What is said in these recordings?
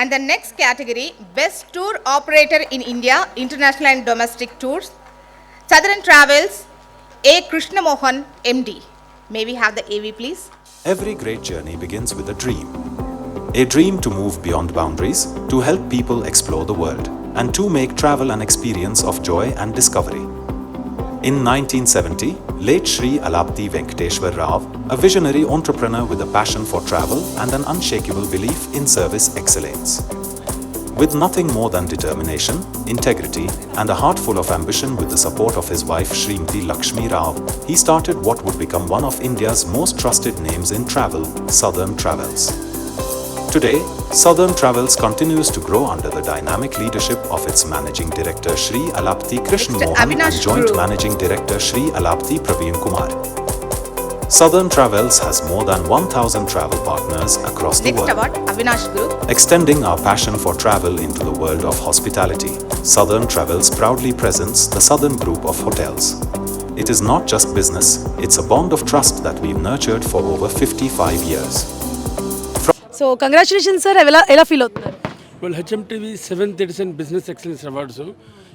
And the next category, Best Tour Operator in India, International and Domestic Tours, Southern Travels, A. Krishna Mohan, MD. May we have the AV, please? Every great journey begins with a dream. A dream to move beyond boundaries, to help people explore the world, and to make travel an experience of joy and discovery. In 1970, late Sri Alapti Venkateshwar Rao, a visionary entrepreneur with a passion for travel and an unshakable belief in service excellence. With nothing more than determination, integrity, and a heart full of ambition with the support of his wife Srimati Lakshmi Rao, he started what would become one of India's most trusted names in travel, Southern Travels. Today, Southern Travels continues to grow under the dynamic leadership of its Managing Director Sri Alapti Krishna Mohan and Joint Managing Director Sri Alapti Praveen Kumar. Southern Travels has more than 1,000 travel partners across the world. Next award, Avinash Group. Extending our passion for travel into the world of hospitality, Southern Travels proudly presents the Southern Group of Hotels. It is not just business, it's a bond of trust that we've nurtured for over 55 years. So, congratulations, sir. Ela feel అవుతున్నారు? Well, HMTV 7th edition business excellence awards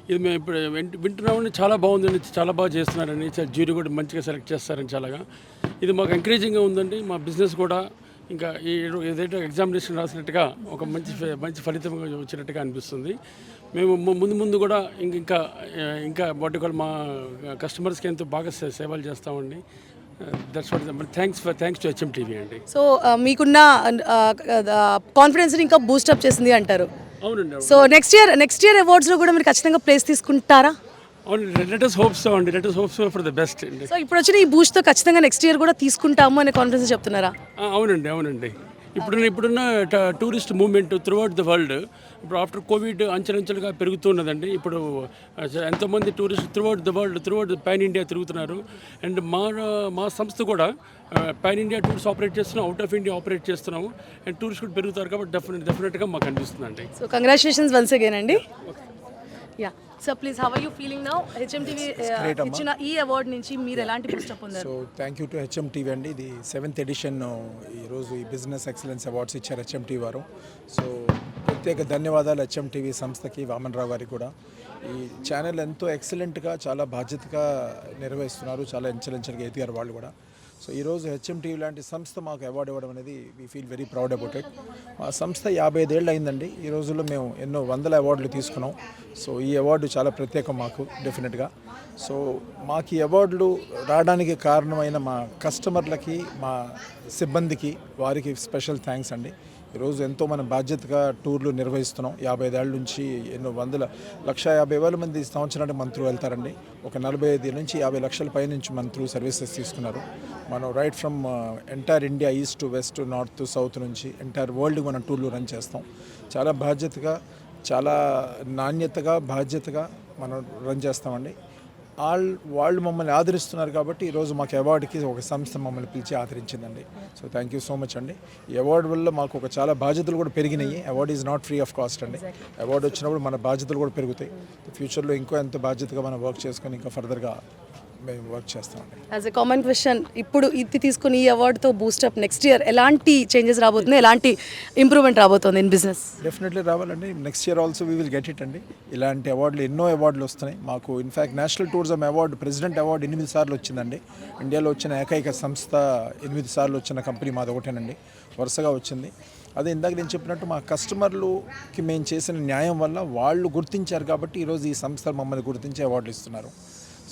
ఇది మేము ఇప్పుడు వింటున్నామని చాలా బాగుందండి, చాలా బాగా చేస్తున్నారని, jury కూడా మంచిగా సెలెక్ట్ చేస్తారని చాలాగా ఇది మాకు ఎంకరేజింగ్గా ఉందండి. మా బిజినెస్ కూడా ఇంకా ఏదైతే ఎగ్జామినేషన్ రాసినట్టుగా ఒక మంచి ఫలితంగా వచ్చినట్టుగా అనిపిస్తుంది. మేము ముందు కూడా ఇంకా వాటి మా కస్టమర్స్కి ఎంతో బాగా సేవలు చేస్తామండి. That's what thanks to HMTV అండి. సో మీకున్న కాన్ఫిడెన్స్ని ఇంకా బూస్టప్ చేసింది అంటారు. అవునండి. సో నెక్స్ట్ ఇయర్ అవార్డ్స్లో కూడా మీరు ఖచ్చితంగా ప్లేస్ తీసుకుంటారా? అవును, లెట్ us hope so అండి. Let us hope so for the best అండి. సో ఇప్పుడు వచ్చిన ఈ బూస్ట్తో ఖచ్చితంగా నెక్స్ట్ ఇయర్ కూడా తీసుకుంటాము అనే కాన్ఫిడెన్స్ చెప్తున్నారా? అవునండి. ఇప్పుడున్న tourist movement throughout the world ఇప్పుడు ఆఫ్టర్ కోవిడ్ అంచెలంచెలుగా పెరుగుతున్నదండి. ఇప్పుడు ఎంతోమంది tourist throughout the world throughout pan India తిరుగుతున్నారు. అండ్ మా సంస్థ కూడా పాన్ ఇండియా టూర్స్ ఆపరేట్ చేస్తున్నాం, అవుట్ ఆఫ్ ఇండియా ఆపరేట్ చేస్తున్నాము. అండ్ టూరిస్ట్ కూడా పెరుగుతారు కాబట్టి డెఫినెట్గా మాకు అనిపిస్తుందండి. సో కంగ్రాచులేషన్స్ వన్స్ అగైన్ అండి. Yeah so please, how are you feeling now? HMTV ఇచ్చిన ఈ అవార్డ్ నుంచి మీరు ఎలాంటి బూస్టప్ పొందారు? So thank you to HMTV అండి. ఇది 7th ఎడిషన్ ఈరోజు ఈ బిజినెస్ ఎక్సలెన్స్ అవార్డ్స్ ఇచ్చారు HMTV వారు. సో ప్రత్యేక ధన్యవాదాలు HMTV సంస్థకి, వామన్ రావు గారికి కూడా. ఈ ఛానల్ ఎంతో ఎక్సలెంట్గా చాలా బాధ్యతగా నిర్వహిస్తున్నారు, చాలా ఎంచలంచలుగా ఎదిగారు వాళ్ళు కూడా. సో ఈరోజు HMTV లాంటి సంస్థ మాకు అవార్డు ఇవ్వడం అనేది we feel very proud about it. మా సంస్థ 55 ఏళ్ళు అయిందండి. ఈ రోజుల్లో మేము ఎన్నో వందల అవార్డులు తీసుకున్నాం. సో ఈ అవార్డు చాలా ప్రత్యేకం మాకు డెఫినెట్గా. సో మాకు ఈ అవార్డులు రావడానికి కారణమైన మా కస్టమర్లకి, మా సిబ్బందికి, వారికి స్పెషల్ థ్యాంక్స్ అండి. ఈరోజు ఎంతో మనం బాధ్యతగా టూర్లు నిర్వహిస్తున్నాం. 55 ఏళ్ళ నుంచి ఎన్నో 1,50,000 మంది సంవత్సరానికి మన త్రూ వెళ్తారండి. ఒక 45 నుంచి 50 లక్షల పై నుంచి మన త్రూ సర్వీసెస్ తీసుకున్నారు. మనం right from entire India, east to west, north to south నుంచి ఎంటైర్ వరల్డ్ మనం టూర్లు రన్ చేస్తాం. చాలా బాధ్యతగా, చాలా నాణ్యతగా, బాధ్యతగా మనం రన్ చేస్తామండి. వాళ్ళు మమ్మల్ని ఆదరిస్తున్నారు కాబట్టి ఈరోజు మాకు అవార్డుకి ఒక సంస్థ మమ్మల్ని పిలిచి ఆదరించిందండి. So thank you so much అండి. ఈ అవార్డు వల్ల మాకు ఒక చాలా బాధ్యతలు కూడా పెరిగినాయి. Award is not free of cost అండి. అవార్డు వచ్చినప్పుడు మన బాధ్యతలు కూడా పెరుగుతాయి. ఫ్యూచర్లో ఇంకో ఎంత బాధ్యతగా మనం వర్క్ చేసుకొని ఇంకా ఫర్దర్గా మేము వర్క్ చేస్తామండి. యాజ్ ఎ కామన్ క్వశ్చన్, ఇప్పుడు ఇది తీసుకుని ఈ అవార్డుతో బూస్టప్ నెక్స్ట్ ఇయర్ ఎలాంటి చేంజెస్ రాబోతుంది, ఎలాంటి ఇంప్రూవ్మెంట్ రాబోతుంది ఇన్ బిజినెస్? డెఫినెట్లీ రావాలండి. Next year also we will get it అండి. ఇలాంటి అవార్డులు ఎన్నో అవార్డులు వస్తున్నాయి మాకు. In fact national tourism award, president award 8 సార్లు వచ్చిందండి. ఇండియాలో వచ్చిన ఏకైక సంస్థ 8 సార్లు వచ్చిన కంపెనీ మాది ఒకటేనండి, వరుసగా వచ్చింది. అదే ఇందాక నేను చెప్పినట్టు మా కస్టమర్లుకి మేము చేసిన న్యాయం వల్ల వాళ్ళు గుర్తించారు కాబట్టి ఈరోజు ఈ సంస్థలు మమ్మల్ని గుర్తించే అవార్డులు ఇస్తున్నారు.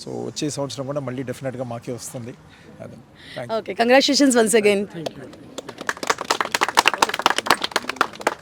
సో వచ్చే సంవత్సరం కూడా మళ్ళీ డెఫినెట్గా మాకే వస్తుంది. అదే. Okay, congratulations once again. Thank you.